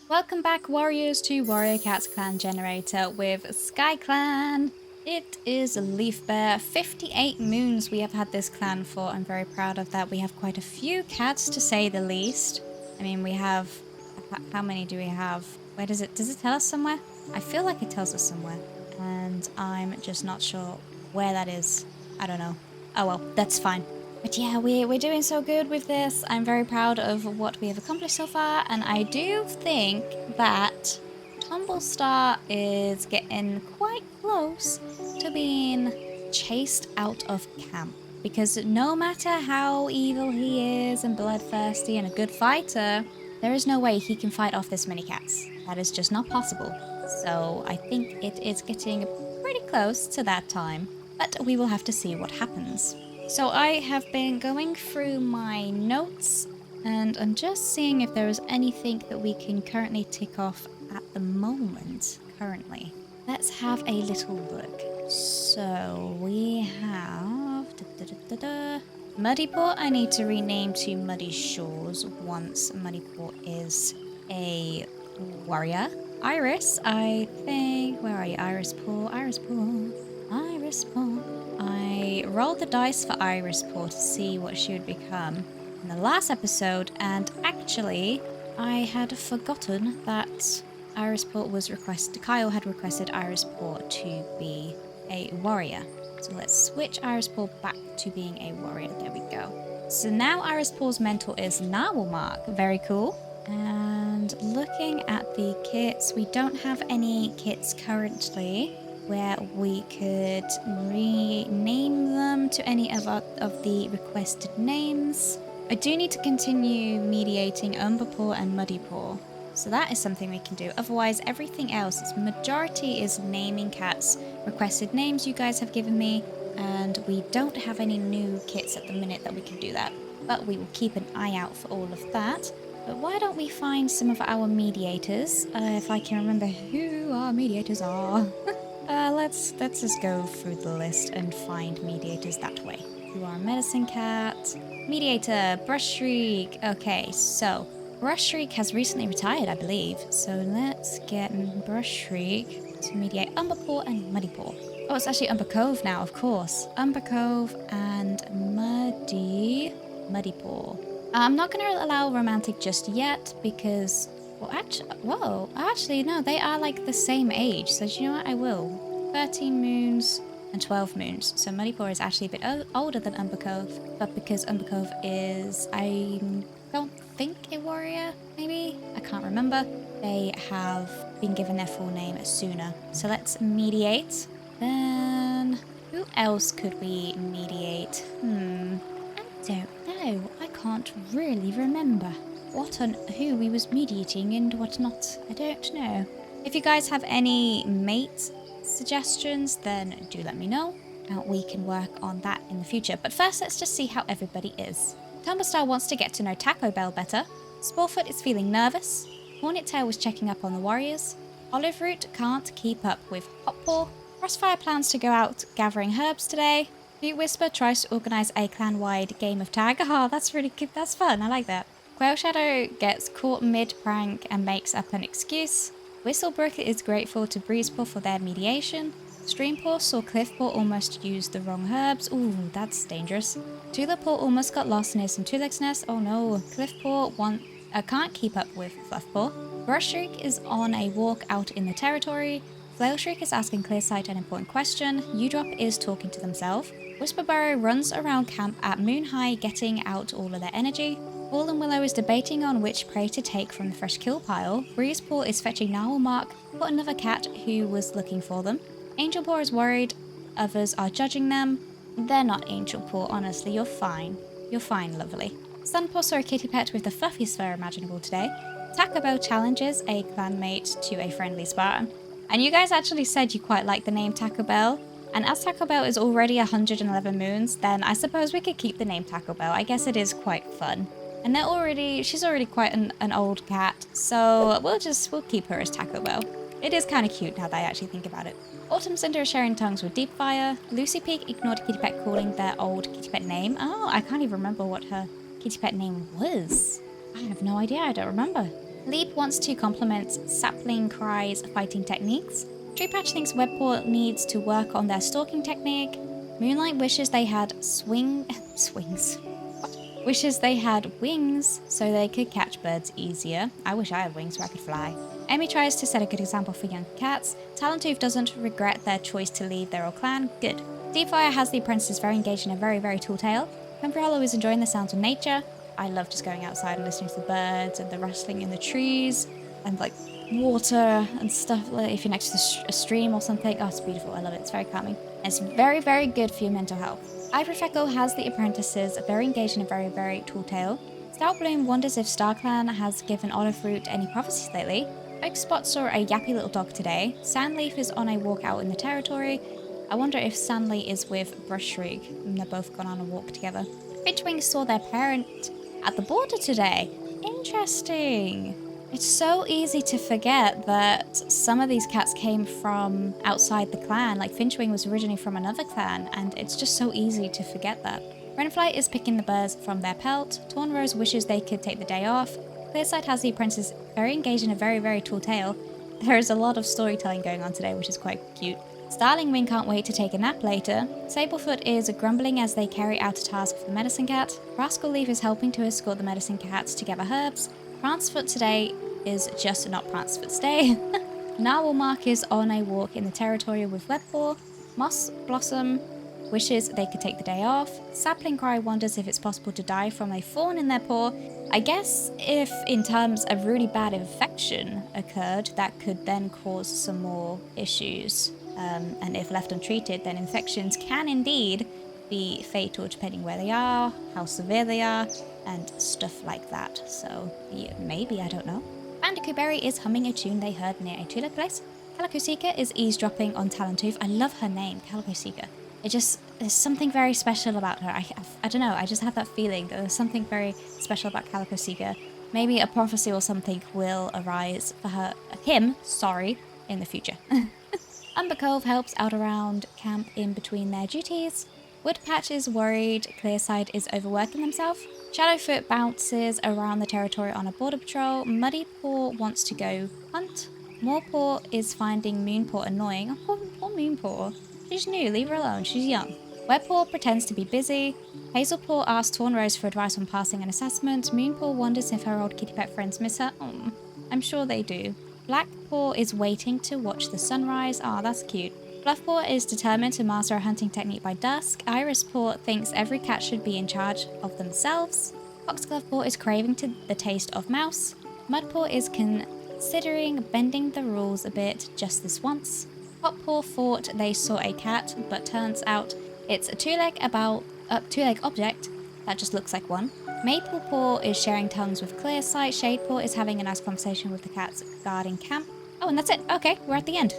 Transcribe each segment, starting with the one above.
Welcome back, warriors, to Warrior Cats Clan Generator with Skyclan. It is Leaf Bear. 58 moons we have had this clan for. I'm very proud of that. We have quite a few cats, to say the least. I mean, we have... How many do we have? Where does it tell us somewhere? I feel like it tells us somewhere. And I'm just not sure where that is. I don't know. Oh well, that's fine. But yeah, we're doing so good with this. I'm very proud of what we have accomplished so far, and I do think that Tumblestar is getting quite close to being chased out of camp. Because no matter how evil he is and bloodthirsty and a good fighter, there is no way he can fight off this many cats. That is just not possible. So I think it is getting pretty close to that time, but we will have to see what happens. So I have been going through my notes and I'm just seeing if there is anything that we can currently tick off at the moment, currently. Let's have a little look. So we have... Muddyport I need to rename to Muddy Shores once Muddyport is a warrior. Iris, I think... Where are you? Irisport, Irisport, Irisport. I rolled the dice for Irisport to see what she would become in the last episode, and actually, I had forgotten that Irisport was requested. Kyle had requested Irisport to be a warrior. So let's switch Irisport back to being a warrior. There we go. So now Irisport's mentor is Narwhalmark. Very cool. And looking at the kits, we don't have any kits currently where we could rename them to any of the requested names. I do need to continue mediating Umberpaw and Muddypaw, so that is something we can do. Otherwise, everything else, its majority is naming cats, requested names you guys have given me, and we don't have any new kits at the minute that we can do that. But we will keep an eye out for all of that. But why don't we find some of our mediators, if I can remember who our mediators are. Let's just go through the list and find mediators that way. You are a medicine cat. Mediator, Brush Shriek. Okay, so Brush Shriek has recently retired, I believe. So let's get Brush Shriek to mediate Umberpaw and Muddypaw. Oh, it's actually Umber Cove now, of course. Umber Cove and Muddypaw. I'm not going to allow romantic just yet because... Actually, no, they are like the same age. So do you know what? I will. 13 moons and 12 moons. So Muddypaw is actually a bit older than Umber Cove. But because Umber Cove is, I don't think, a warrior, maybe? I can't remember. They have been given their full name sooner. So let's mediate. Then, who else could we mediate? I don't know. I can't really remember who we was mediating and what not. I don't know. If you guys have any mate suggestions, then do let me know. We can work on that in the future. But first, let's just see how everybody is. Tumblestar wants to get to know Taco Bell better. Sporefoot is feeling nervous. Hornettail was checking up on the warriors. Olive Root can't keep up with Hotpaw. Crossfire plans to go out gathering herbs today. Boot Whisper tries to organise a clan-wide game of tag. Oh, that's really good. That's fun. I like that. Quail Shadow gets caught mid-prank and makes up an excuse. Whistlebrook is grateful to Breezepaw for their mediation. Streampaw saw Cliffpaw almost use the wrong herbs. Ooh, that's dangerous. Tulippaw almost got lost near some Tulix nest. Oh no, Cliffpaw can't keep up with Fluffpaw. Brush Shriek is on a walk out in the territory. Flail Shriek is asking Clearsight an important question. Udrop is talking to themselves. Whisperburrow runs around camp at Moon High getting out all of their energy. Ball and Willow is debating on which prey to take from the fresh kill pile. Breezepaw is fetching Narwhalmark for another cat who was looking for them. Angelpaw is worried others are judging them. They're not Angelpaw, honestly, you're fine. You're fine, lovely. Sunpaw saw a kitty pet with the fluffiest fur imaginable today. Taco Bell challenges a clanmate to a friendly Spartan. And you guys actually said you quite like the name Taco Bell. And as Taco Bell is already 111 moons, then I suppose we could keep the name Taco Bell. I guess it is quite fun. And she's already quite an old cat, so we'll keep her as Taco Bell. It is kind of cute now that I actually think about it. Autumn Cinder is sharing tongues with Deepfire. Lucy Peak ignored a kitty pet calling their old kitty pet name. Oh, I can't even remember what her kitty pet name was. I have no idea, I don't remember. Leap wants to compliment Sapling Cry's fighting techniques. Tree Patch thinks Webpaw needs to work on their stalking technique. Moonlight wishes they had swings. Wishes they had wings so they could catch birds easier. I wish I had wings so I could fly. Emmy tries to set a good example for young cats. Talentooth doesn't regret their choice to leave their old clan. Good. Deepfire has the apprentices very engaged in a very, very tall tale. Comfrey Hollow is enjoying the sounds of nature. I love just going outside and listening to the birds and the rustling in the trees and like water and stuff. Like if you're next to a stream or something, oh, it's beautiful. I love it. It's very calming. And it's very, very good for your mental health. Ivorfeckle has the apprentices very engaged in a very, very tall tale. Stout Bloom wonders if StarClan has given Otterfruit any prophecies lately. Oak Spot saw a yappy little dog today. Sandleaf is on a walk out in the territory. I wonder if Sandley is with Brushrig and they're both gone on a walk together. Fitchwing saw their parent at the border today. Interesting. It's so easy to forget that some of these cats came from outside the clan. Like Finchwing was originally from another clan, and it's just so easy to forget that. Renfly is picking the birds from their pelt. Tornrose wishes they could take the day off. Clearside has the apprentice very engaged in a very, very tall tale. There is a lot of storytelling going on today, which is quite cute. Starling Wing can't wait to take a nap later. Sablefoot is grumbling as they carry out a task for the medicine cat. Rascal Leaf is helping to escort the medicine cats to gather herbs. Prancefoot today is just not Prancefoot's day. Narwhalmark is on a walk in the territory with Webpaw. Moss Blossom wishes they could take the day off. Sapling Cry wonders if it's possible to die from a thorn in their paw. I guess if in terms of really bad infection occurred, that could then cause some more issues. And if left untreated, then infections can indeed be fatal depending where they are, how severe they are, and stuff like that. So yeah, maybe, I don't know. Bandicoot Berry is humming a tune they heard near a tulip place. Calico Seeker is eavesdropping on Talentooth. I love her name, Calico Seeker. There's something very special about her. I don't know, I just have that feeling that there's something very special about Calico Seeker. Maybe a prophecy or something will arise for him, in the future. Umber Cove helps out around camp in between their duties. Woodpatch is worried Clearside is overworking themselves. Shadowfoot bounces around the territory on a border patrol. Muddypaw wants to go hunt. Morepaw is finding Moonpaw annoying. Oh, poor Moonpaw. She's new, leave her alone, she's young. Webpaw pretends to be busy. Hazelpaw asks Tornrose for advice on passing an assessment. Moonpaw wonders if her old kitty pet friends miss her. Oh, I'm sure they do. Blackpaw is waiting to watch the sunrise. Ah, that's cute. Fluffpaw is determined to master a hunting technique by dusk. Irispaw thinks every cat should be in charge of themselves. Foxglovepaw is craving the taste of mouse. Mudpaw is considering bending the rules a bit just this once. Hotpaw thought they saw a cat, but turns out it's a two-leg object that just looks like one. Maplepaw is sharing tongues with Clearsight. Shadepaw is having a nice conversation with the cats guarding camp. Oh, and that's it. Okay, we're at the end.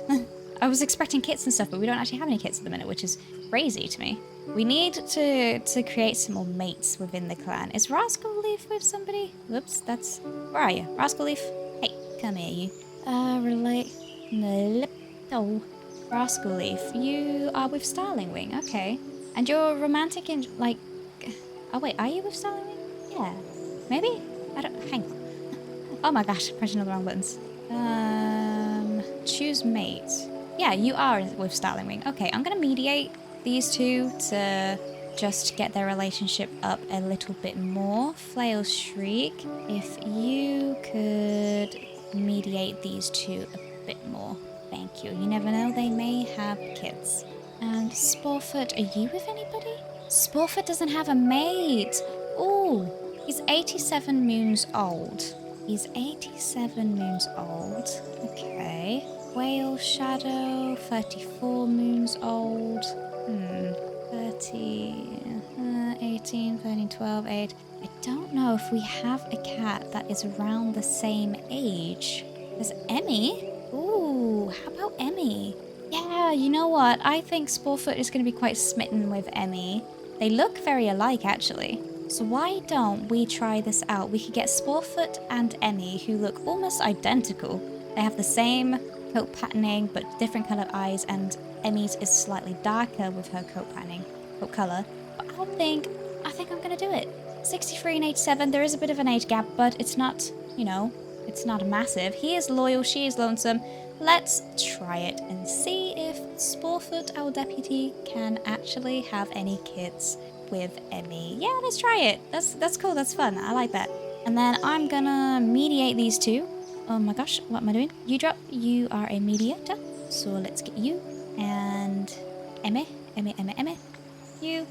I was expecting kits and stuff, but we don't actually have any kits at the minute, which is crazy to me. We need to create some more mates within the clan. Is Rascal Leaf with somebody? Whoops, where are you? Rascal Leaf? Hey, come here, you. Relate. No. Rascal Leaf, you are with Starling Wing, okay. And you're romantic in, like... Oh wait, are you with Starling Wing? Yeah. Maybe? Hang on. Oh my gosh, pressing all the wrong buttons. Choose mate. Yeah, you are with Starling Wing. Okay, I'm gonna mediate these two to just get their relationship up a little bit more. Flail Shriek, if you could mediate these two a bit more. Thank you. You never know, they may have kids. And Sporefoot, are you with anybody? Sporefoot doesn't have a mate. Ooh, he's 87 moons old. He's 87 moons old. Okay. Whale Shadow, 34 moons old. 18, 13, 12, 8. I don't know if we have a cat that is around the same age. There's Emmy. Ooh, how about Emmy? Yeah, you know what? I think Sporefoot is going to be quite smitten with Emmy. They look very alike, actually. So why don't we try this out? We could get Sporefoot and Emmy, who look almost identical. They have the same coat patterning, but different colored eyes, and Emmy's is slightly darker with her coat color. But I think I'm going to do it. 63 and 87, there is a bit of an age gap, but it's not, It's not massive. He is loyal, she is lonesome. Let's try it and see if Sporefoot, our deputy, can actually have any kids with Emmy. Yeah, let's try it. That's cool, that's fun. I like that. And then I'm gonna mediate these two. Oh my gosh, what am I doing? You drop, you are a mediator. So let's get you and Emmy, you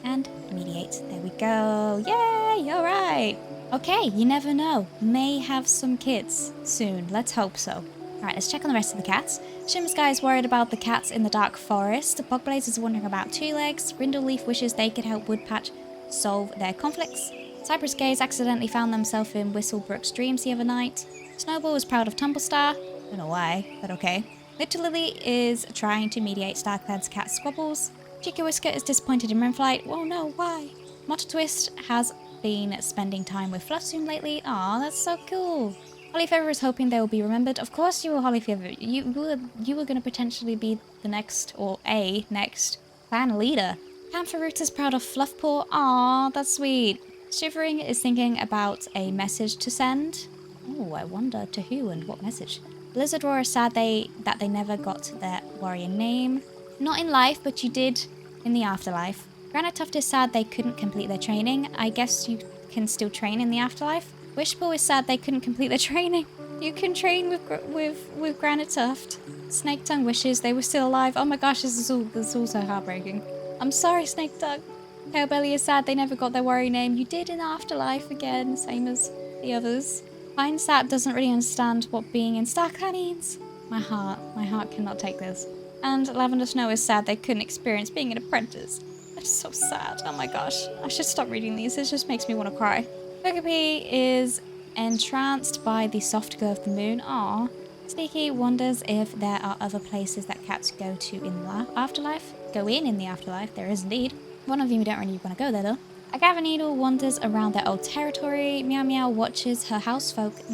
and mediate. There we go. Yay, all right. Okay, you never know. May have some kids soon. Let's hope so. Alright, let's check on the rest of the cats. Shimsky is worried about the cats in the dark forest. Bogblaze is wondering about Two Legs. Brindleleaf wishes they could help Woodpatch solve their conflicts. Cypress Gaze accidentally found themselves in Whistlebrook's dreams the other night. Snowball is proud of Tumblestar. Don't know why, but okay. Little Lily is trying to mediate Skyclan's cat squabbles. Cheeky Whisker is disappointed in Moonflight. Oh no, why? Motter Twist has been spending time with Fluffsoon lately. Aw, that's so cool. Hollyfeather is hoping they will be remembered. Of course you will, Hollyfeather. You were going to potentially be the next, or a next, clan leader. Pantherroot is proud of Fluffpaw. Aw, that's sweet. Shivering is thinking about a message to send. Oh, I wonder to who and what message. Blizzard Roar is sad that they never got their warrior name. Not in life, but you did in the afterlife. Granite Tuft is sad they couldn't complete their training. I guess you can still train in the afterlife. Wishball is sad they couldn't complete their training. You can train with Granite Tuft. Snake Tongue wishes they were still alive. Oh my gosh, this is all so heartbreaking. I'm sorry, Snake Tongue. Palebelly is sad they never got their warrior name. You did in the afterlife again, same as the others. Pine Sap doesn't really understand what being in Skyclan means. My heart cannot take this. And Lavender Snow is sad they couldn't experience being an apprentice. That's so sad. Oh my gosh. I should stop reading these. This just makes me want to cry. Togepi is entranced by the soft glow of the moon. Aww. Sneaky wonders if there are other places that cats go to in the afterlife. Go in the afterlife. There is indeed. One of you don't really want to go there though. Agavaneedle wanders around their old territory. Meow Meow watches her housefolk's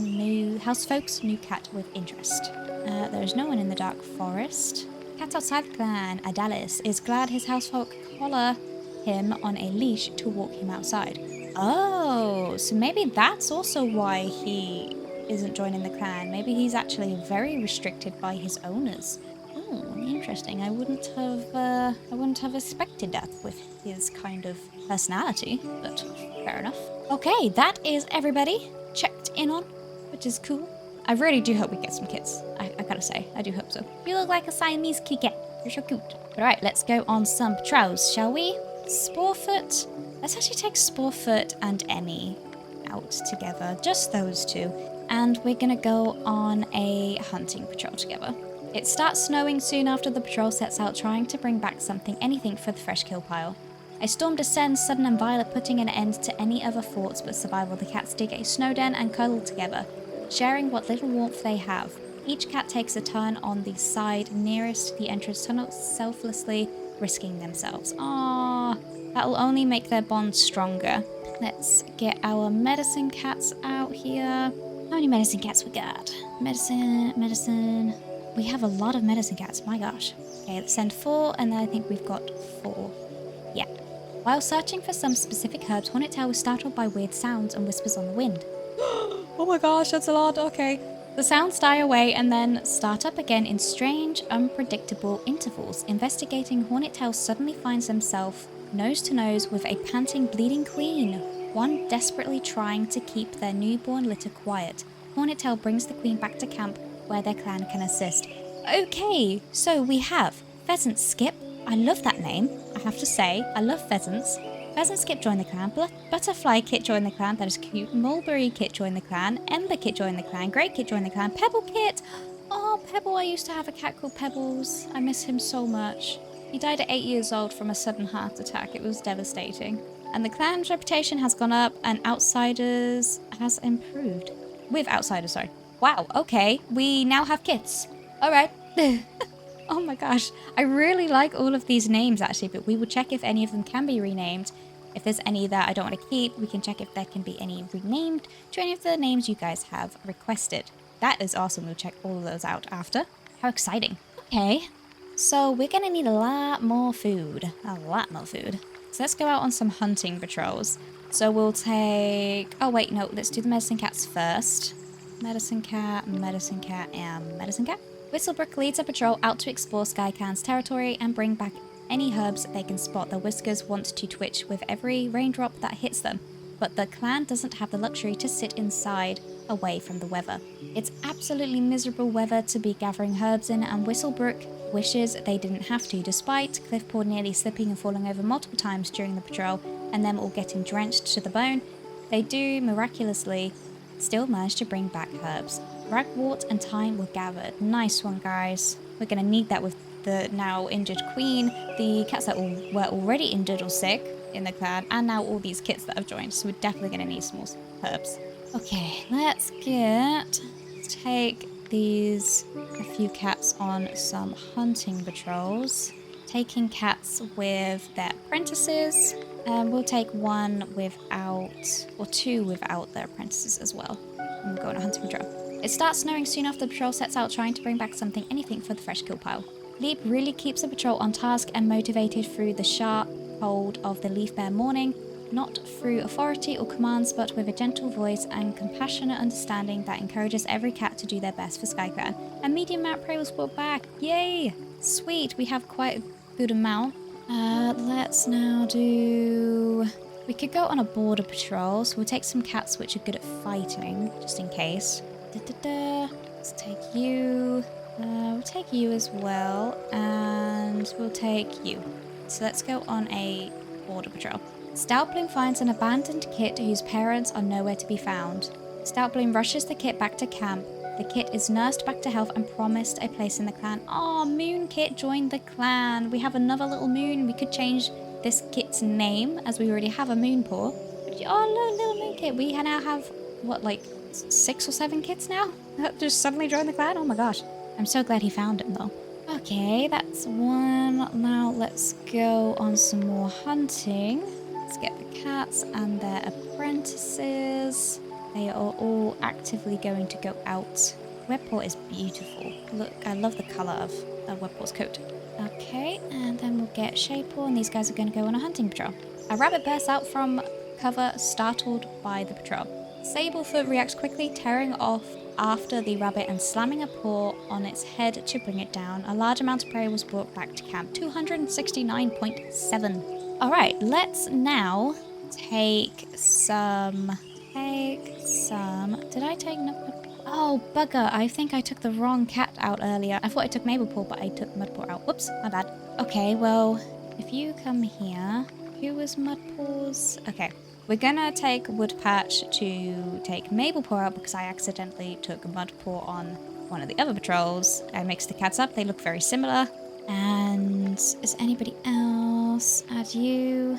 new cat with interest. There's no one in the dark forest. Cat outside the clan, Adalis, is glad his housefolk collar him on a leash to walk him outside. Oh, so maybe that's also why he isn't joining the clan. Maybe he's actually very restricted by his owners. Oh, interesting. I wouldn't have expected that with his kind of personality, but fair enough. Okay, that is everybody checked in on, which is cool. I really do hope we get some kids. I gotta say, I do hope so. You look like a Siamese kitty. You're so cute. Alright, let's go on some patrols, shall we? Sporefoot. Let's actually take Sporefoot and Emmy out together. Just those two. And we're gonna go on a hunting patrol together. It starts snowing soon after the patrol sets out, trying to bring back anything for the fresh kill pile. A storm descends, sudden and violent, putting an end to any other thoughts but survival. The cats dig a snow den and cuddle together, sharing what little warmth they have. Each cat takes a turn on the side nearest the entrance tunnel, selflessly risking themselves. Aww, that will only make their bond stronger. Let's get our medicine cats out here. How many medicine cats we got? Medicine. We have a lot of medicine cats, my gosh. Okay, let's send 4, and then I think we've got 4. Yeah. While searching for some specific herbs, Hornet Tail was startled by weird sounds and whispers on the wind. Oh my gosh, that's a lot. Okay. The sounds die away and then start up again in strange, unpredictable intervals. Investigating, Hornet Tail suddenly finds himself nose to nose with a panting, bleeding queen, one desperately trying to keep their newborn litter quiet. Hornet Tail brings the queen back to camp where their clan can assist. Okay, so we have Pheasant Skip. I love that name, I have to say. I love pheasants. Pheasant Skip joined the clan. Butterfly Kit joined the clan. That is cute. Mulberry Kit joined the clan. Ember Kit joined the clan. Great Kit joined the clan. Pebble Kit. Oh, Pebble. I used to have a cat called Pebbles. I miss him so much. He died at 8 years old from a sudden heart attack. It was devastating. And the clan's reputation has gone up and outsiders has improved. With outsiders, sorry. Wow, okay. We now have kits. All right. Oh my gosh. I really like all of these names actually, but we will check if any of them can be renamed. If there's any that I don't want to keep, we can check if there can be any renamed to any of the names you guys have requested. That is awesome. We'll check all of those out after. How exciting. Okay. So we're going to need a lot more food. A lot more food. So let's go out on some hunting patrols. So we'll take... Oh wait, no. Let's do the medicine cats first. Medicine Cat, and Medicine Cat. Whistlebrook leads a patrol out to explore Skyclan's territory and bring back any herbs they can spot. Their whiskers want to twitch with every raindrop that hits them, but the clan doesn't have the luxury to sit inside away from the weather. It's absolutely miserable weather to be gathering herbs in, and Whistlebrook wishes they didn't have to, despite Cliffpaw nearly slipping and falling over multiple times during the patrol and them all getting drenched to the bone. They do miraculously still manage to bring back herbs. Ragwort and thyme were gathered. Nice one, guys. We're going to need that with the now injured queen, the cats that were already injured or sick in the clan, and now all these kits that have joined. So we're definitely going to need some more herbs. Okay, let's take a few cats on some hunting patrols. Taking cats with their apprentices. We'll take one without, or two without their apprentices as well. And we'll go on a hunting patrol. It starts snowing soon after the patrol sets out, trying to bring back anything for the fresh kill pile. Leap really keeps the patrol on task and motivated through the sharp cold of the leaf bear morning, not through authority or commands, but with a gentle voice and compassionate understanding that encourages every cat to do their best for Skyclan. A medium amount prey was brought back. Yay! Sweet, we have quite a good amount. Let's now do... We could go on a border patrol, so we'll take some cats which are good at fighting, just in case. Let's take you. We'll take you as well, and we'll take you. So let's go on a border patrol. Stoutbloom finds an abandoned kit whose parents are nowhere to be found. Stoutbloom rushes the kit back to camp. The kit is nursed back to health and promised a place in the clan. Oh, Moon Kit joined the clan. We have another little moon. We could change this kit's name, as we already have a moon paw. Oh, little Moon Kit. We now have, what, like 6 or 7 kits now? Just suddenly joined the clan? Oh my gosh. I'm so glad he found it, though. Okay, that's one. Now let's go on some more hunting. Let's get the cats and their apprentices. They are all actively going to go out. Webpaw is beautiful. Look, I love the colour of Webpaw's coat. Okay, and then we'll get Shapepaw, and these guys are going to go on a hunting patrol. A rabbit bursts out from cover, startled by the patrol. Sablefoot reacts quickly, tearing off after the rabbit and slamming a paw on its head to bring it down. A large amount of prey was brought back to camp. 269.7. Alright, let's now take some... Did I take... Oh, bugger. I think I took the wrong cat out earlier. I thought I took Mabelpaw, but I took Mudpaw out. Whoops, my bad. Okay, well, if you come here... Who was Mudpaw's? Okay. We're gonna take Woodpatch to take Mabelpaw out because I accidentally took Mudpaw on one of the other patrols. I mixed the cats up. They look very similar. And is anybody else? Add you.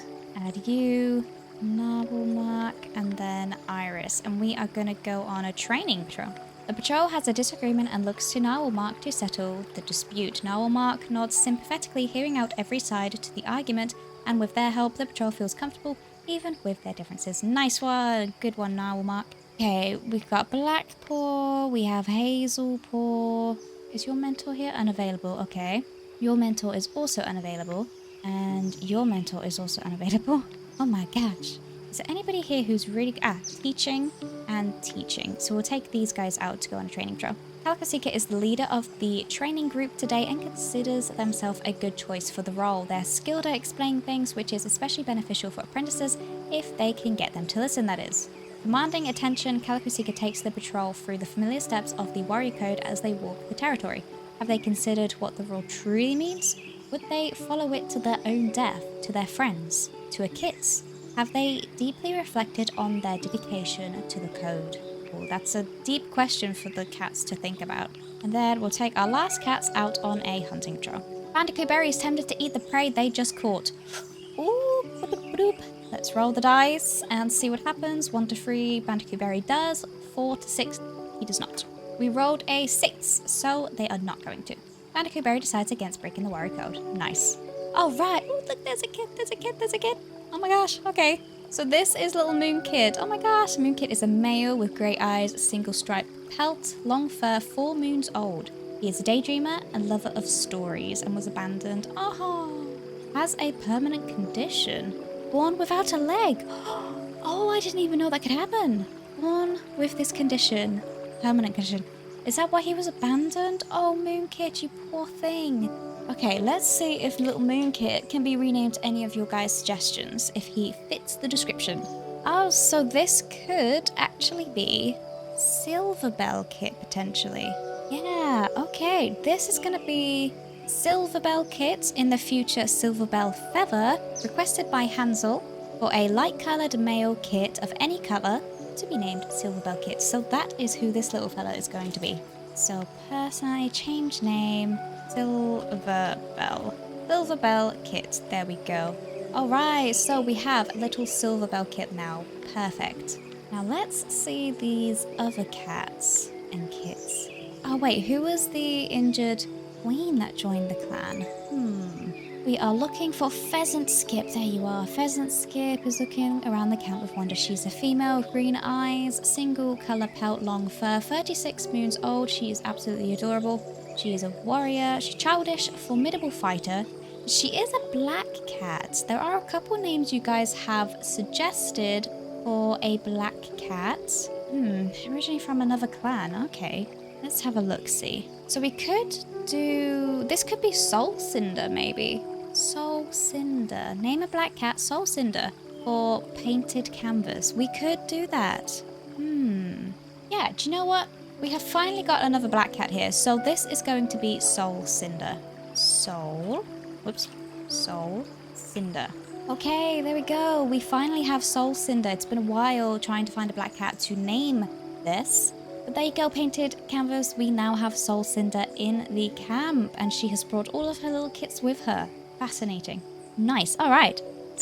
Narblemark, and then Iris, and we are going to go on a training patrol. The patrol has a disagreement and looks to Narblemark to settle the dispute. Narblemark nods sympathetically, hearing out every side to the argument, and with their help, the patrol feels comfortable, even with their differences. Nice one, good one, Narblemark. Okay, we've got Blackpaw, we have Hazelpaw. Is your mentor here? Unavailable, okay. Your mentor is also unavailable, and your mentor is also unavailable. Oh my gosh. Is there anybody here who's really good at teaching and teaching? So we'll take these guys out to go on a training trail. Calicoseeker is the leader of the training group today and considers themselves a good choice for the role. They're skilled at explaining things, which is especially beneficial for apprentices if they can get them to listen, that is. Commanding attention, Calicoseeker takes the patrol through the familiar steps of the warrior code as they walk the territory. Have they considered what the role truly means? Would they follow it to their own death, to their friends, to a kits? Have they deeply reflected on their dedication to the code? Oh, that's a deep question for the cats to think about. And then we'll take our last cats out on a hunting patrol. Bandicoot Berry is tempted to eat the prey they just caught. Ooh, boop, boop. Let's roll the dice and see what happens. 1 to 3, Bandicoot Berry does. 4 to 6, he does not. We rolled a 6, so they are not going to. Bandicoot Berry decides against breaking the warrior code. Nice. All right. Oh, look, there's a kid. Oh my gosh. Okay. So this is little Moon Kid. Oh my gosh. Moon Kid is a male with grey eyes, single striped pelt, long fur, 4 moons old. He is a daydreamer and lover of stories and was abandoned. Oh, has a permanent condition. Born without a leg. Oh, I didn't even know that could happen. Born with this condition. permanent condition. Is that why he was abandoned? Oh, Moonkit, you poor thing. Okay, let's see if little Moonkit can be renamed to any of your guys' suggestions, if he fits the description. Oh, so this could actually be Silverbell Kit, potentially. Yeah, okay, this is going to be Silverbell Kit, in the future Silverbell Feather, requested by Hansel for a light-coloured male kit of any colour to be named Silverbell Kit. So that is who this little fella is going to be. So personally change name, Silverbell. Silverbell Kit, there we go. Alright, so we have a little Silverbell Kit now. Perfect. Now let's see these other cats and kits. Oh wait, who was the injured queen that joined the clan? We are looking for Pheasant Skip. There you are. Pheasant Skip is looking around the camp with wonder. She's a female with green eyes, single colour pelt, long fur, 36 moons old. She is absolutely adorable. She is a warrior. She's childish, formidable fighter. She is a black cat. There are a couple names you guys have suggested for a black cat. Originally from another clan. Okay. Let's have a look-see. So we could do... This could be Soul Cinder, maybe. Soul Cinder. Name a black cat, Soul Cinder. Or painted canvas. We could do that. Yeah, do you know what? We have finally got another black cat here. So this is going to be Soul Cinder. Soul Cinder. Okay, there we go. We finally have Soul Cinder. It's been a while trying to find a black cat to name this. But there you go, painted canvas. We now have Soul Cinder in the camp, and she has brought all of her little kits with her. Fascinating. Nice. All right.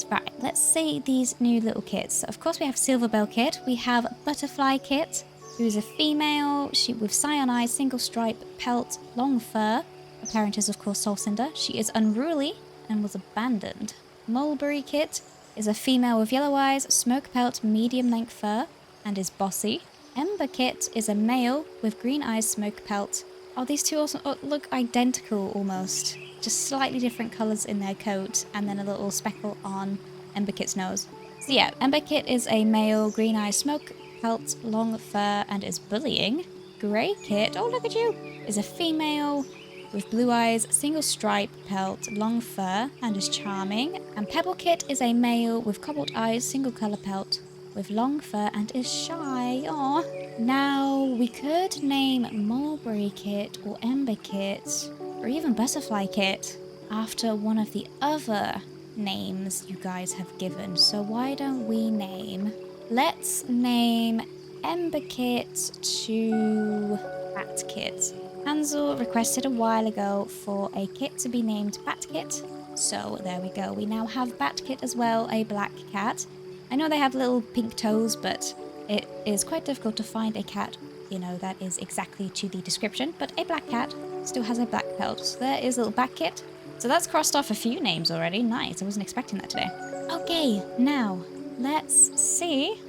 Right. Let's see these new little kits. Of course, we have Silverbell Kit. We have Butterfly Kit, who is a female. She with cyan eyes, single stripe pelt, long fur. Her parent is, of course, Soul Cinder. She is unruly and was abandoned. Mulberry Kit is a female with yellow eyes, smoke pelt, medium length fur, and is bossy. Ember Kit is a male with green eyes, smoke pelt. Oh, these two also look identical almost. Just slightly different colours in their coat, and then a little speckle on Ember Kit's nose. So yeah, Ember Kit is a male, green eyes, smoke pelt, long fur, and is bullying. Grey Kit, oh look at you, is a female with blue eyes, single stripe pelt, long fur, and is charming. And Pebble Kit is a male with cobalt eyes, single colour pelt, with long fur, and is shy. Aww. Now, we could name Mulberry Kit or Ember Kit or even Butterfly Kit after one of the other names you guys have given. So why don't we name... Let's name Ember Kit to Bat Kit. Hansel requested a while ago for a kit to be named Bat Kit. So there we go. We now have Bat Kit as well, a black cat. I know they have little pink toes, but it is quite difficult to find a cat, you know, that is exactly to the description. But a black cat still has a black pelt. So there is a little Bat Kit. So that's crossed off a few names already. Nice. I wasn't expecting that today. Okay, now let's see.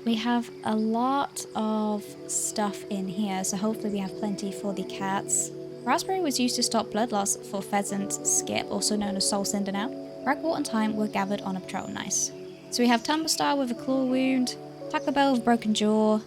We have a lot of stuff in here, so hopefully we have plenty for the cats. Raspberry was used to stop blood loss for Pheasant Skip, also known as Soul Cinder now. Ragwort and Thyme were gathered on a patrol. Nice. So we have Tumblestar with a claw wound, Taco Bell with a broken jaw,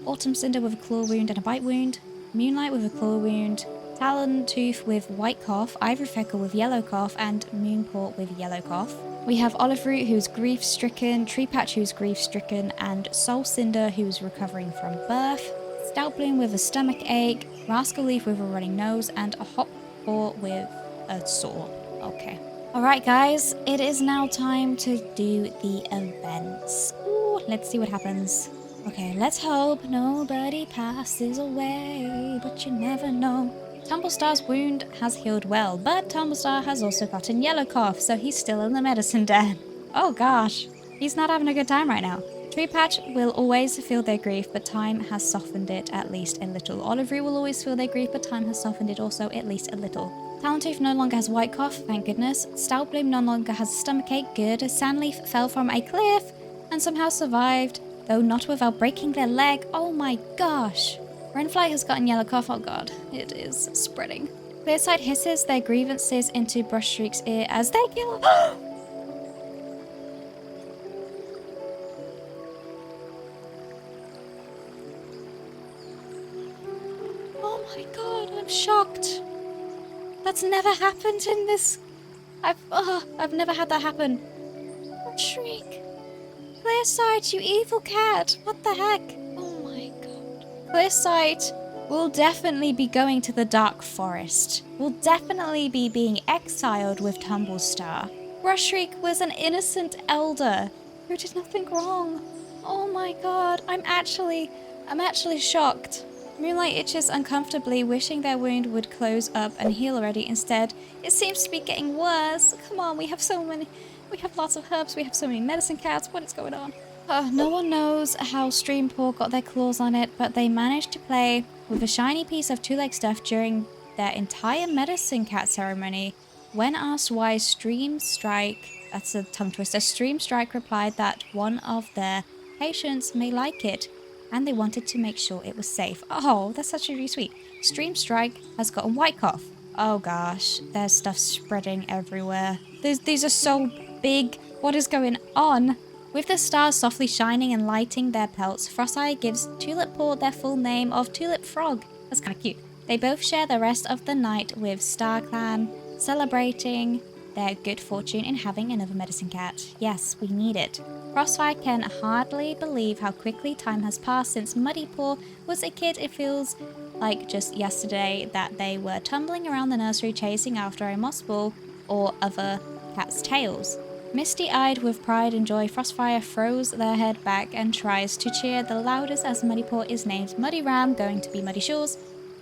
Autumn Cinder with a claw wound and a bite wound, Moonlight with a claw wound, Talon Tooth with white cough, Ivory Feckle with yellow cough, and Moonport with yellow cough. We have Olive Root, who's grief-stricken, Tree Patch, who's grief-stricken, and Soul Cinder, who's recovering from birth. Stout Bloom with a stomach ache, Rascal Leaf with a running nose, and a Hop Paw with a sore. Okay. Alright guys, it is now time to do the events. Ooh, let's see what happens. Okay, let's hope nobody passes away, but you never know. Tumblestar's wound has healed well, but Tumblestar has also gotten yellow cough, so he's still in the medicine den. Oh gosh, he's not having a good time right now. Tree Patch will always feel their grief, but time has softened it at least a little. Olive Root will always feel their grief, but time has softened it also at least a little. Talentooth no longer has white cough, thank goodness. Stout Bloom no longer has a stomachache, good. Sandleaf fell from a cliff and somehow survived, though not without breaking their leg. Oh my gosh. Renfly has gotten yellow cough, oh god, it is spreading. Clearside hisses their grievances into Brushstreak's ear as they kill. I'm shocked. That's never happened in this. I've never had that happen. Shriek. Clearsight, you evil cat. What the heck? Oh my god. Clearsight will definitely be going to the Dark Forest. Will definitely be being exiled with Tumblestar. Rushreek was an innocent elder who did nothing wrong. Oh my god. I'm actually shocked. Moonlight itches uncomfortably, wishing their wound would close up and heal already. Instead, it seems to be getting worse. Come on, we have lots of herbs, we have so many medicine cats. What is going on? No one knows how Streampaw got their claws on it, but they managed to play with a shiny piece of two-leg stuff during their entire medicine cat ceremony. When asked why Streamstrike, that's a tongue twister, Streamstrike replied that one of their patients may like it, and they wanted to make sure it was safe. Oh, that's actually really sweet. Streamstrike has gotten white cough. Oh gosh, there's stuff spreading everywhere. These are so big. What is going on? With the stars softly shining and lighting their pelts, Frostfire gives Tulippaw their full name of Tulip Frog. That's kind of cute. They both share the rest of the night with Skyclan, celebrating their good fortune in having another medicine cat. Yes, we need it. Frostfire can hardly believe how quickly time has passed since Muddypaw was a kid. It feels like just yesterday that they were tumbling around the nursery chasing after a moss ball or other cats' tails. Misty-eyed with pride and joy, Frostfire throws their head back and tries to cheer the loudest as Muddypaw is named Muddy Ram, going to be Muddy Shores,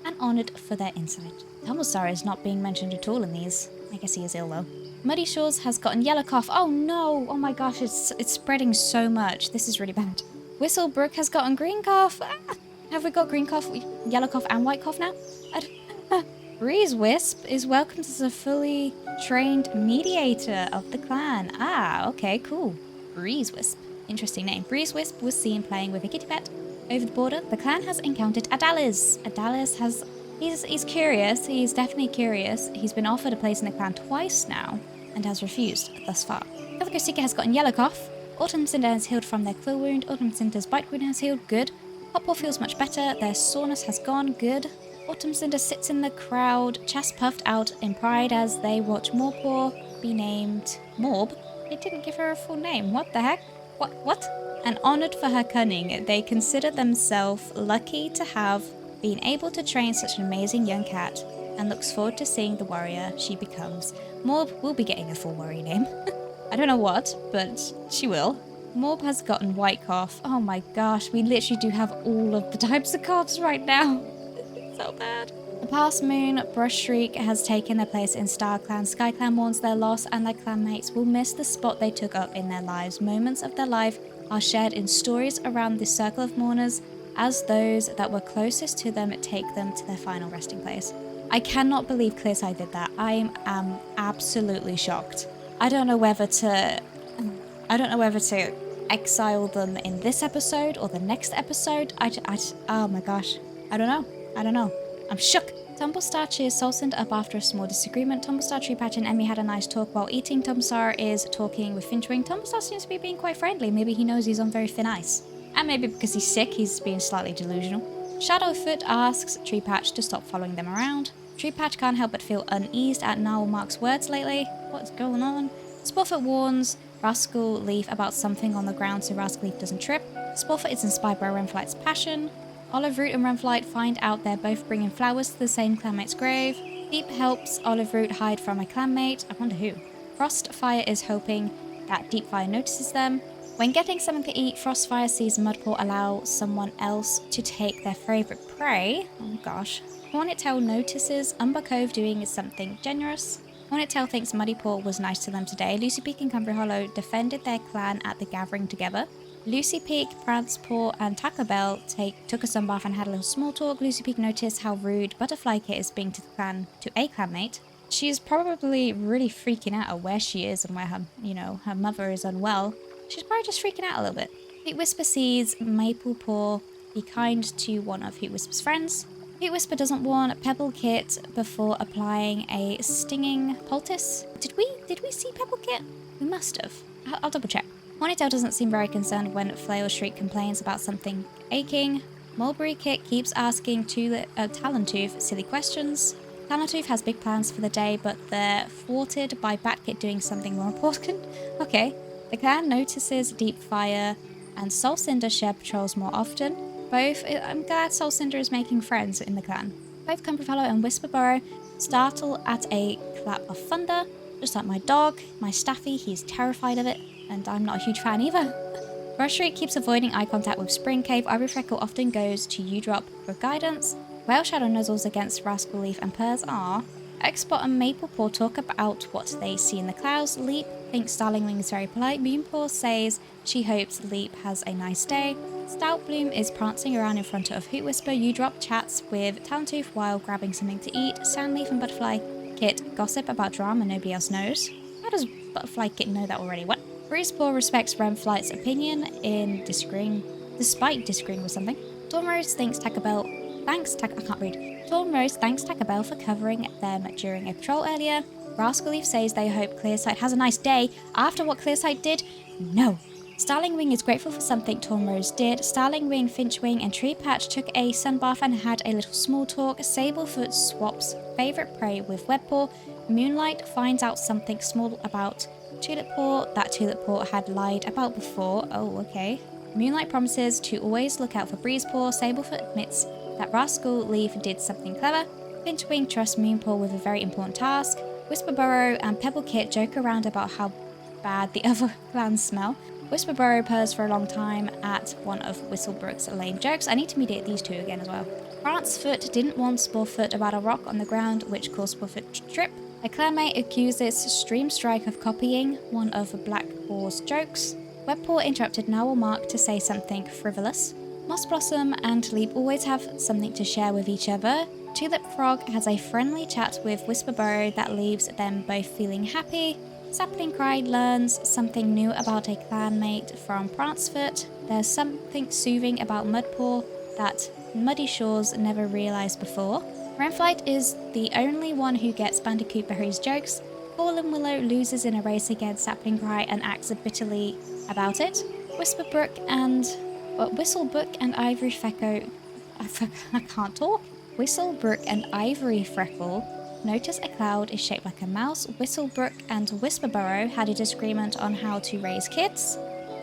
and honoured for their insight. Tumblestar is not being mentioned at all in these. I guess he is ill though. Muddy Shores has gotten yellow cough. Oh no! Oh my gosh, it's spreading so much. This is really bad. Whistlebrook has gotten green cough. Ah, have we got green cough, yellow cough, and white cough now? Breeze Wisp is welcomed as a fully trained mediator of the clan. Ah, okay, cool. Breeze Wisp. Interesting name. Breeze Wisp was seen playing with a kitty pet. Over the border, the clan has encountered Adalis. Adalis has... He's curious. He's definitely curious. He's been offered a place in the clan twice now and has refused thus far. Calico Seeker has gotten yellow cough. Autumn Cinder has healed from their quill wound. Autumn Cinder's bite wound has healed. Good. Hotpaw feels much better. Their soreness has gone. Good. Autumn Cinder sits in the crowd, chest puffed out in pride as they watch Morpaw be named Morb. They didn't give her a full name. What the heck? What? And honoured for her cunning, they consider themselves lucky to have been able to train such an amazing young cat, and looks forward to seeing the warrior she becomes. Morb will be getting a full warrior name. I don't know what, but she will. Morb has gotten white cough. Oh my gosh, we literally do have all of the types of coughs right now. So bad. The past moon, Brushshriek has taken their place in Skyclan. Skyclan mourns their loss, and their clanmates will miss the spot they took up in their lives. Moments of their life are shared in stories around the circle of mourners, as those that were closest to them take them to their final resting place. I cannot believe Clearside did that. I am absolutely shocked. I don't know whether to exile them in this episode or the next episode. Oh my gosh. I don't know. I'm shook. Tumblestar cheers Solstind up after a small disagreement. Tumblestar, Treepatch, and Emmy had a nice talk while eating. Tumblestar is talking with Finchwing. Tumblestar seems to be being quite friendly. Maybe he knows he's on very thin ice. And maybe because he's sick, he's being slightly delusional. Shadowfoot asks Treepatch to stop following them around. Treepatch can't help but feel uneased at Gnarlmark's words lately. What's going on? Sportfoot warns Rascal Leaf about something on the ground so Rascal Leaf doesn't trip. Sportfoot is inspired by Renflight's passion. Olive Root and Renflight find out they're both bringing flowers to the same clanmate's grave. Deep helps Olive Root hide from a clanmate. I wonder who. Frostfire is hoping that Deepfire notices them. When getting something to eat, Frostfire sees Mudpaw allow someone else to take their favourite prey. Oh gosh. Hornettail notices Umber Cove doing something generous. Hornettail thinks Muddypaw was nice to them today. Lucy Peak and Cumbria Hollow defended their clan at the gathering together. Lucy Peak, Prancepaw, and Taco Bell took a sunbath and had a little small talk. Lucy Peak noticed how rude Butterfly Kit is being to a clanmate. She is probably really freaking out at where she is and where her mother is unwell. She's probably just freaking out a little bit. Hoot Whisper sees Maplepaw be kind to one of Hoot Whisper's friends. Hoot Whisper doesn't warn Pebble Kit before applying a stinging poultice. Did we see Pebble Kit? We must have. I'll double check. Hornettail doesn't seem very concerned when Flail Shriek complains about something aching. Mulberry Kit keeps asking Talentooth silly questions. Talentooth has big plans for the day, but they're thwarted by Batkit doing something more important. Okay. The clan notices Deep Fire and Soul Cinder share patrols more often. I'm glad Soul Cinder is making friends in the clan. Both Cumberfellow and Whisperburrow startle at a clap of thunder. Just like my dog, my Staffy, he's terrified of it, and I'm not a huge fan either. Brushstreak keeps avoiding eye contact with Spring Cave. Ivory Freckle often goes to U-Drop for guidance. Whale Shadow nuzzles against Rascal Leaf and purrs. Xbot and Maplepaw talk about what they see in the clouds. Leap thinks Starlingwing is very polite. Moonpaw says she hopes Leap has a nice day. Stout Bloom is prancing around in front of Hoot Whisper. U-Drop chats with Talentooth while grabbing something to eat. Sandleaf and Butterfly Kit gossip about drama nobody else knows. How does Butterfly Kit know that already? What? Breezepaw respects Renflight's opinion despite disagreeing with something. Tormrose thanks Taco Bell for covering them during a patrol earlier. Rascal Leaf says they hope Clearsight has a nice day after what Clearsight did. No. Starlingwing is grateful for something Tormrose did. Starlingwing, Finchwing, and Treepatch took a sunbath and had a little small talk. Sablefoot swaps favourite prey with Webpaw. Moonlight finds out something small about Tulippaw that Tulippaw had lied about before. Oh, okay. Moonlight promises to always look out for Breezepaw. Sablefoot admits that Rascal Leaf did something clever. Finchwing trusts Moonpaw with a very important task. Whisperburrow and Pebblekit joke around about how bad the other clans smell. Whisperburrow purrs for a long time at one of Whistlebrook's lame jokes. I need to mediate these two again as well. Prancefoot didn't warn Sporefoot about a rock on the ground, which caused Sporefoot to trip. A clanmate accuses Streamstrike of copying one of Blackpaw's jokes. Webpaw interrupted Nowelmark to say something frivolous. Mossblossom and Leap always have something to share with each other. Tulip Frog has a friendly chat with Whisperburrow that leaves them both feeling happy. Sapling Cry learns something new about a clanmate from Prancefoot. There's something soothing about Mudpaw that Muddy Shores never realised before. Renflight is the only one who gets Bandicoot Berry's jokes. Fallen Willow loses in a race against Sapling Cry and acts bitterly about it. Whistlebrook and Ivory Freckle. I can't talk. Whistlebrook and Ivory Freckle notice a cloud is shaped like a mouse. Whistlebrook and Whisperburrow had a disagreement on how to raise kids.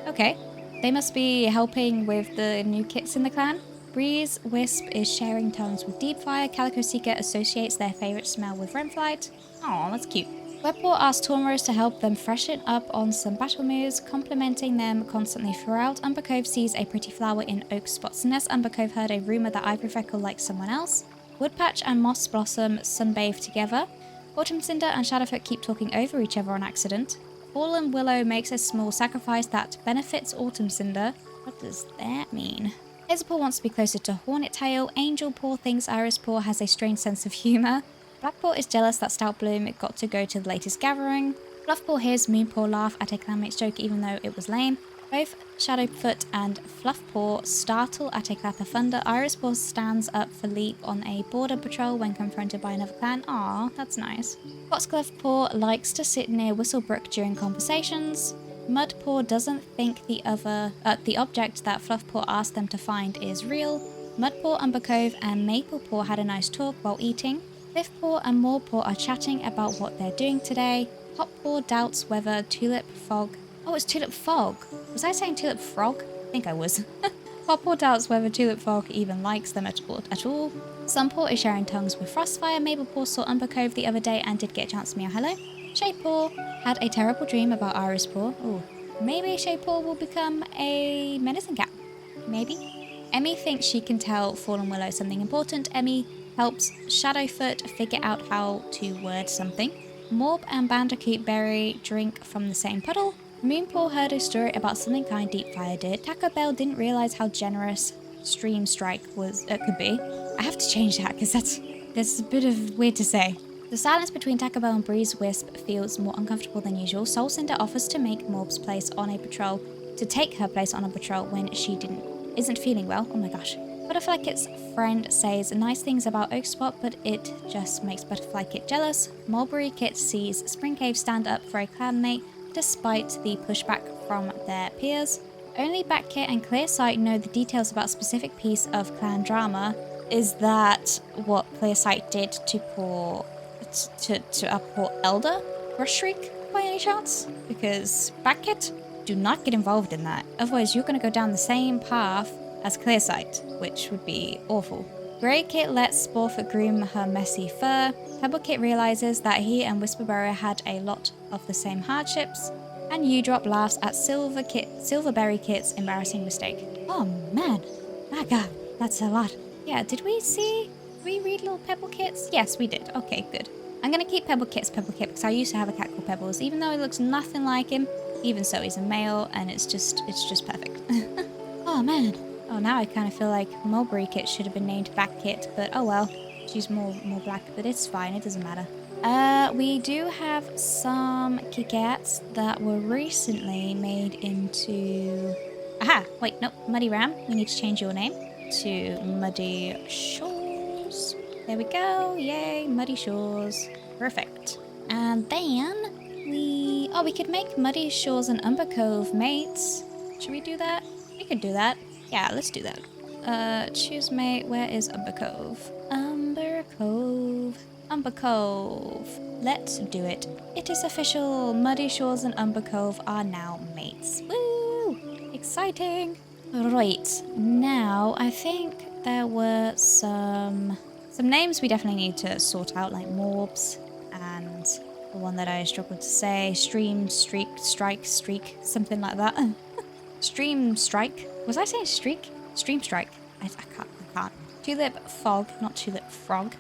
Okay, they must be helping with the new kids in the clan. Breeze Wisp is sharing tongues with Deepfire. Calico Seeker associates their favourite smell with Renflight. Aw, that's cute. Webpaw asks Tormrose to help them freshen up on some battle moves, complimenting them constantly throughout. Umbercove sees a pretty flower in Oak Spot's nest. Umbercove heard a rumour that Ivory Freckle likes someone else. Woodpatch and Moss Blossom sunbathe together. Autumn Cinder and Shadowfoot keep talking over each other on accident. Fallen Willow makes a small sacrifice that benefits Autumn Cinder. What does that mean? Hazelpaw wants to be closer to Hornet Tail. Angel Paw thinks Iris Paw has a strange sense of humour. Blackpaw is jealous that Stout Bloom got to go to the latest gathering. Fluffpaw hears Moonpaw laugh at a clanmate's joke even though it was lame. Both Shadowfoot and Fluffpaw startle at a clap of thunder. Irispaw stands up for Leap on a border patrol when confronted by another clan. Aw, that's nice. Foxglovepaw likes to sit near Whistlebrook during conversations. Mudpaw doesn't think the object that Fluffpaw asked them to find is real. Mudpaw, Umbercove, and Maplepaw had a nice talk while eating. Cliffpaw and Moorpaw are chatting about what they're doing today. Hotpaw doubts whether Tulip Fog... Oh, it's Tulip Fog. Was I saying Tulip Frog? I think I was. Hotpaw doubts whether Tulip Fog even likes them at all. Sunpaw is sharing tongues with Frostfire. Maplepaw saw Umbercove the other day and did get a chance to meow hello. Shadepaw had a terrible dream about Irispaw. Ooh, maybe Shadepaw will become a medicine cat. Maybe. Emmy thinks she can tell Fallen Willow something important. Emmy helps Shadowfoot figure out how to word something. Morb and Bandicoot Berry drink from the same puddle. Moonpaw heard a story about something kind Deepfire did. Taco Bell didn't realise how generous Streamstrike could be. I have to change that because that's a bit of weird to say. The silence between Taco Bell and Breeze Wisp feels more uncomfortable than usual. Soul Cinder offers to take her place on a patrol when she isn't feeling well. Oh my gosh. Butterfly Kit's friend says nice things about Oak Spot, but it just makes Butterfly Kit jealous. Mulberry Kit sees Spring Cave stand up for a clanmate despite the pushback from their peers. only Batkit and Clearsight know the details about a specific piece of clan drama. Is that what Clearsight did to poor Elder Brushshriek by any chance? Because Batkit, do not get involved in that. Otherwise, you're going to go down the same path as Clearsight, which would be awful. Greykit lets Sporefoot groom her messy fur. Pebblekit realizes that he and Whisperberry had a lot of the same hardships. And Udrop laughs at Silverberry Kit's embarrassing mistake. Oh man, my god, that's a lot. Yeah, did we read little Pebblekits? Yes, we did. Okay, good. I'm gonna keep Pebblekit because I used to have a cat called Pebbles. Even though he looks nothing like him, even so he's a male and it's just perfect. Oh man. Oh, now I kind of feel like Mulberry Kit should have been named Backkit, but oh well. She's more black, but it's fine, it doesn't matter. We do have some Kikats that were recently made into... Aha! Wait, nope, Muddy Ram. We need to change your name to Muddy Shores. There we go, yay, Muddy Shores. Perfect. And then we could make Muddy Shores and Umber Cove mates. Should we do that? We could do that. Yeah, let's do that. Choose mate. Where is Umber Cove? Umber Cove. Umber Cove. Let's do it. It is official. Muddy Shores and Umber Cove are now mates. Woo! Exciting. Right. Now, I think there were some names we definitely need to sort out, like Morbs and the one that I struggled to say. Stream, Streak, Strike, Streak, something like that. Stream Strike. Was I saying streak? Stream Strike. I can't. Tulip Fog, not Tulip Frog.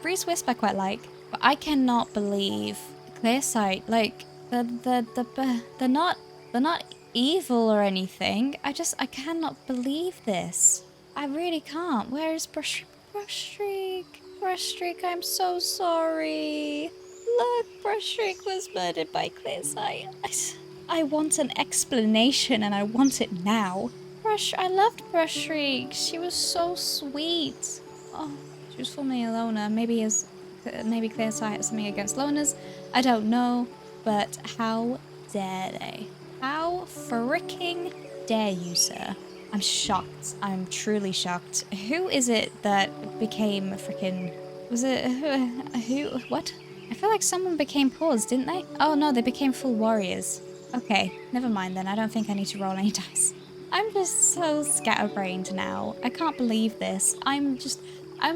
Breeze Wisp I quite like. But I cannot believe Clearsight, like, they're not evil or anything. I cannot believe this. I really can't. Where is Brushshriek? Brushshriek, I'm so sorry. Look, Brushshriek was murdered by Clearsight. I want an explanation and I want it now. I loved Brushshriek. She was so sweet. Oh, she was formerly a loner. Maybe Clearsight has something against loners. I don't know. But how dare they? How freaking dare you, sir? I'm shocked. I'm truly shocked. Who is it that became freaking... Was it... Who? What? I feel like someone became paused, didn't they? Oh no, they became full warriors. Okay, never mind then. I don't think I need to roll any dice. I'm just so scatterbrained now. I can't believe this. I'm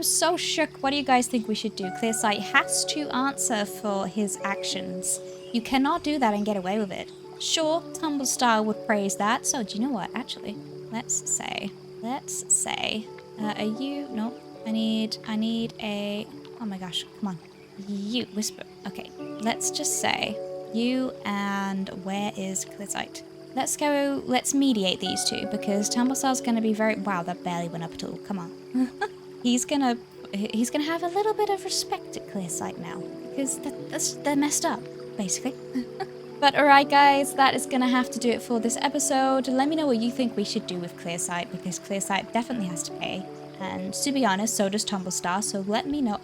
so shook. What do you guys think we should do? Clearsight has to answer for his actions. You cannot do that and get away with it. Sure, Tumblestar would praise that. So, do you know what? Actually, let's say, are you... No, I need a... Oh my gosh, come on. You, Whisper. Okay, let's just say... You and where is Clearsight? Let's mediate these two because Tumblestar's gonna be very... Wow, that barely went up at all. Come on. He's gonna have a little bit of respect at Clearsight now because they're messed up, basically. But alright guys, that is gonna have to do it for this episode. Let me know what you think we should do with Clearsight because Clearsight definitely has to pay. And to be honest, so does Tumblestar, so let me know.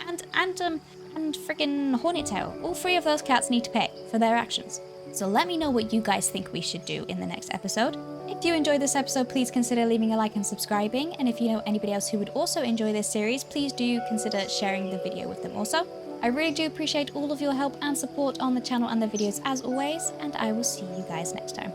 And friggin' Hornettail. All three of those cats need to pay for their actions. So let me know what you guys think we should do in the next episode. If you enjoyed this episode, please consider leaving a like and subscribing. And if you know anybody else who would also enjoy this series, please do consider sharing the video with them also. I really do appreciate all of your help and support on the channel and the videos as always, and I will see you guys next time.